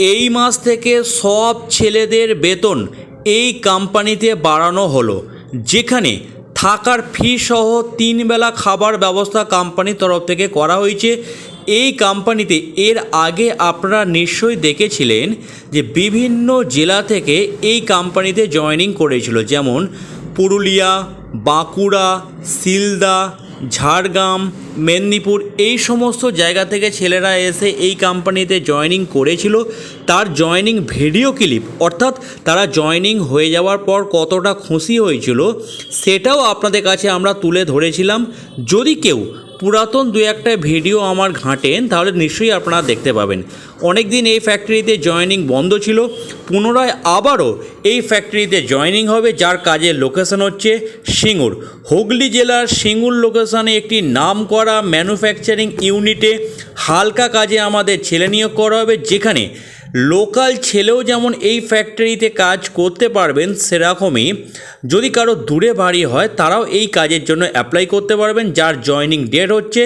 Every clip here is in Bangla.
এই মাস থেকে সব ছেলেদের বেতন এই কোম্পানিতে বাড়ানো হলো, যেখানে থাকার ফি সহ 3 বেলা খাবার ব্যবস্থা কোম্পানির তরফ থেকে করা হয়েছে। এই কোম্পানিতে এর আগে আপনারা নিশ্চয়ই দেখেছিলেন যে বিভিন্ন জেলা থেকে এই কোম্পানিতে জয়েনিং করেছিল, যেমন পুরুলিয়া, বাঁকুড়া, শিলদা, ঝাড়গ্রাম, মেদিনীপুর, এই সমস্ত জায়গা থেকে ছেলেরা এসে এই কোম্পানিতে জয়েনিং করেছিল। তার জয়েনিং ভিডিও ক্লিপ, অর্থাৎ তারা জয়েনিং হয়ে যাওয়ার পর কতটা খুশি হয়েছিল সেটাও আপনাদের কাছে আমরা তুলে ধরেছিলাম। যদি কেউ পুরাতন দু একটা ভিডিও আমার ঘাঁটেন তাহলে নিশ্চয়ই আপনারা দেখতে পাবেন। অনেক দিন এই ফ্যাক্টরিতে জয়েনিং বন্ধ ছিল, পুনরায় আবারও এই ফ্যাক্টরিতে জয়েনিং হবে, যার কাজের লোকেশন হচ্ছে সিঙ্গুর। হুগলি জেলার সিঙ্গুর লোকেশনে একটি নামকরা ম্যানুফ্যাকচারিং ইউনিটে হালকা কাজে আমাদের ছেলে নিয়োগ করা হবে, যেখানে লোকাল ছেলেও যেমন এই ফ্যাক্টরিতে কাজ করতে পারবেন, সেরকমই যদি কারো দূরে বাড়ি হয় তারাও এই কাজের জন্য অ্যাপ্লাই করতে পারবেন। যার জয়েনিং ডেট হচ্ছে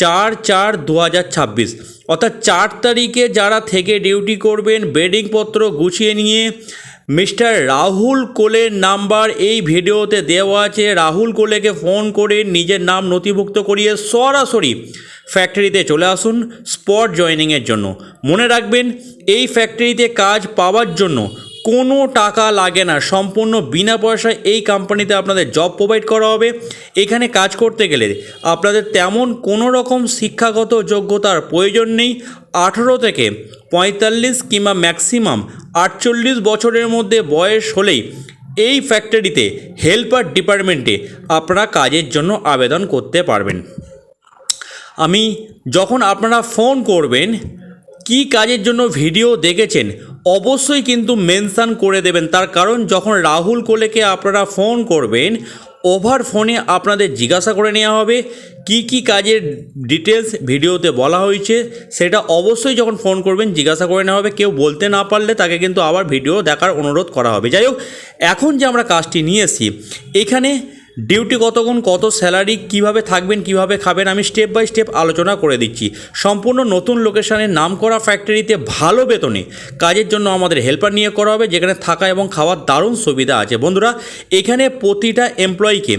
4/4/2026, অর্থাৎ 4 তারিখে যারা থেকে ডিউটি করবেন বেডিংপত্র গুছিয়ে নিয়ে মিস্টার রাহুল কোলের নাম্বার এই ভিডিওতে দেওয়া আছে। রাহুল কোলেকে ফোন করে নিজের নাম নথিভুক্ত করিয়ে সরাসরি ফ্যাক্টরিতে চলে আসুন স্পট জয়েনিংয়ের জন্য। মনে রাখবেন, এই ফ্যাক্টরিতে কাজ পাওয়ার জন্য কোনো টাকা লাগে না, সম্পূর্ণ বিনা পয়সায় এই কোম্পানিতে আপনাদের জব প্রোভাইড করা হবে। এখানে কাজ করতে গেলে আপনাদের তেমন কোনো রকম শিক্ষাগত যোগ্যতার প্রয়োজন নেই। 18 থেকে 45 কিংবা ম্যাক্সিমাম 48 বছরের মধ্যে বয়স হলেই এই ফ্যাক্টরিতে হেল্পার ডিপার্টমেন্টে আপনারা কাজের জন্য আবেদন করতে পারবেন। আমি যখন আপনারা ফোন করবেন কি কাজের জন্য ভিডিও দেখেছেন অবশ্যই কিন্তু মেনশান করে দেবেন। তার কারণ যখন রাহুল কোলেকে আপনারা ফোন করবেন, ওভার ফোনে আপনাদের জিজ্ঞাসা করে নেওয়া হবে কি কি কাজের ডিটেলস ভিডিওতে বলা হয়েছে, সেটা অবশ্যই যখন ফোন করবেন জিজ্ঞাসা করে নেওয়া হবে। কেউ বলতে না পারলে তাকে কিন্তু আবার ভিডিও দেখার অনুরোধ করা হবে। যাই হোক, এখন যে আমরা কাজটি নিয়ে এসেছি, এখানে ডিউটি কতক্ষণ, কত স্যালারি, কিভাবে থাকবেন, কিভাবে খাবেন, আমি স্টেপ বাই স্টেপ আলোচনা করে দিচ্ছি। সম্পূর্ণ নতুন লোকেশনের নামকরা ফ্যাক্টরিতে ভালো বেতনে কাজের জন্য আমাদের হেল্পার নিয়োগ করা হবে, যেখানে থাকা এবং খাওয়ার দারুণ সুবিধা আছে। বন্ধুরা, এখানে প্রতিটা এমপ্লয়িকে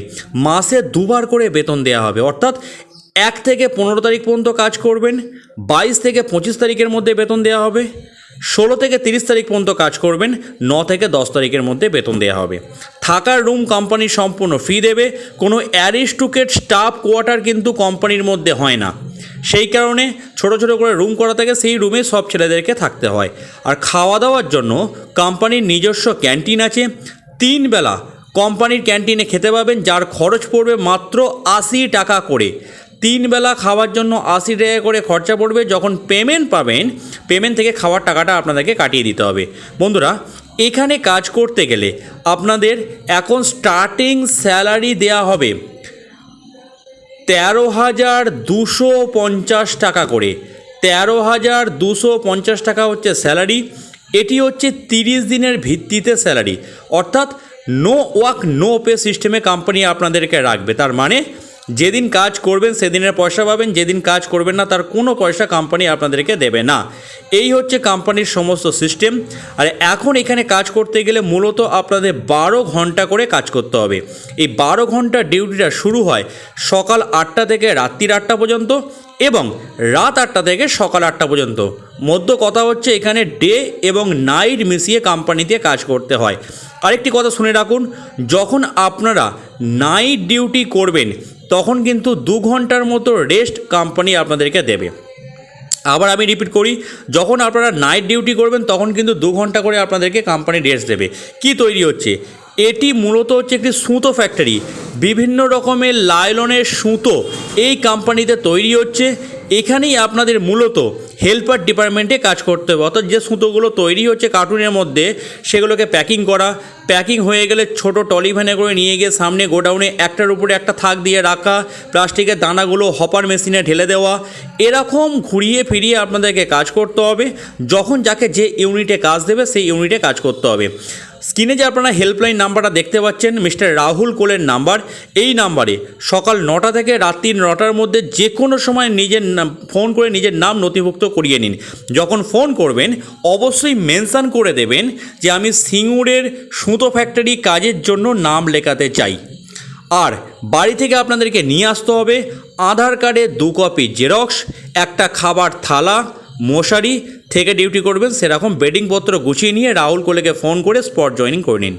মাসে 2 বার করে বেতন দেওয়া হবে, অর্থাৎ 1 থেকে 15 তারিখ পর্যন্ত কাজ করবেন, 22 থেকে 25 তারিখের মধ্যে বেতন দেওয়া হবে, 16 থেকে 30 তারিখ পর্যন্ত কাজ করবেন, 9 থেকে 10 তারিখের মধ্যে বেতন দেওয়া হবে। থাকার রুম কোম্পানি সম্পূর্ণ ফ্রি দেবে। কোনো অ্যারিস্টোক্রেট স্টাফ কোয়ার্টার কিন্তু কোম্পানির মধ্যে হয় না, সেই কারণে ছোট ছোট করে রুম করা থাকে, সেই রুমে সব ছেলেদেরকে থাকতে হয়। আর খাওয়া দাওয়ার জন্য কোম্পানির নিজস্ব ক্যান্টিন আছে। 3 বেলা কোম্পানির ক্যান্টিনে খেতে পাবেন, যার খরচ পড়বে মাত্র 80 টাকা করে। 3 বেলা খাওয়ার জন্য 80 টাকা করে খরচা পড়বে। যখন পেমেন্ট পাবেন, পেমেন্ট থেকে খাওয়ার টাকাটা আপনাদেরকে কাটিয়ে দিতে হবে। বন্ধুরা, এখানে কাজ করতে গেলে আপনাদের এখন স্টার্টিং স্যালারি দেওয়া হবে 13,250 টাকা করে। 13,250 টাকা হচ্ছে স্যালারি। এটি হচ্ছে 30 দিনের ভিত্তিতে স্যালারি, অর্থাৎ নো ওয়ার্ক নো পে সিস্টেমে কোম্পানি আপনাদেরকে রাখবে। তার মানে যেদিন কাজ করবেন সেদিনের পয়সা পাবেন, যেদিন কাজ করবেন না তার কোনো পয়সা কোম্পানি আপনাদেরকে দেবে না। এই হচ্ছে কোম্পানির সমস্ত সিস্টেম। আর এখন এখানে কাজ করতে গেলে মূলত আপনাদের 12 ঘন্টা করে কাজ করতে হবে। এই 12 ঘন্টা ডিউটিটা শুরু হয় সকাল 8টা থেকে রাত্রির 8টা পর্যন্ত এবং রাত 8টা থেকে সকাল 8টা পর্যন্ত। মধ্য কথা হচ্ছে এখানে ডে এবং নাইট মিশিয়ে কোম্পানিতে কাজ করতে হয়। আরেকটি কথা শুনে রাখুন, যখন আপনারা নাইট ডিউটি করবেন তখন কিন্তু 2 ঘন্টার মতো রেস্ট কোম্পানি আপনাদেরকে দেবে। আবার আমি রিপিট করি, যখন আপনারা নাইট ডিউটি করবেন তখন কিন্তু 2 ঘন্টা করে আপনাদেরকে কোম্পানি রেস্ট দেবে। কি তৈরি হচ্ছে? এটি মূলত হচ্ছে একটি সুতো ফ্যাক্টরি। বিভিন্ন রকমের লাইলনের সুতো এই কোম্পানিতে তৈরি হচ্ছে। এখানেই আপনাদের মূলত হেল্পার ডিপার্টমেন্টে কাজ করতে হবে, অর্থাৎ যে সুতোগুলো তৈরি হচ্ছে কার্টুনের মধ্যে সেগুলোকে প্যাকিং করা, প্যাকিং হয়ে গেলে ছোট টলি ভ্যানে করে নিয়ে গিয়ে সামনে গোডাউনে একটার উপরে একটা থাক দিয়ে রাখা, প্লাস্টিকের দানাগুলো হপার মেশিনে ঢেলে দেওয়া, এরকম ঘুরিয়ে ফিরিয়ে আপনাদেরকে কাজ করতে হবে। যখন যাকে যে ইউনিটে কাজ দেবে সেই ইউনিটে কাজ করতে হবে। স্ক্রিনে যে আপনারা হেল্পলাইন নাম্বারটা দেখতে পাচ্ছেন মিস্টার রাহুল কোলের নাম্বার, এই নাম্বারে সকাল 9টা থেকে রাত্রি 9টার মধ্যে যে কোনো সময় নিজের ফোন করে নিজের নাম নথিভুক্ত করিয়ে নিন। যখন ফোন করবেন অবশ্যই মেনশান করে দেবেন যে আমি সিঙ্গুরের সুতো ফ্যাক্টরি কাজের জন্য নাম লেখাতে চাই। আর বাড়ি থেকে আপনাদেরকে নিয়ে আসতে হবে আধার কার্ডের 2 কপি জেরক্স, একটা খাবার থালা, মশারি, থেকে ডিউটি করবেন সেরকম বেডিংপত্র গুছিয়ে নিয়ে রাহুল কোলেকে ফোন করে স্পট জয়েনিং করে নিন।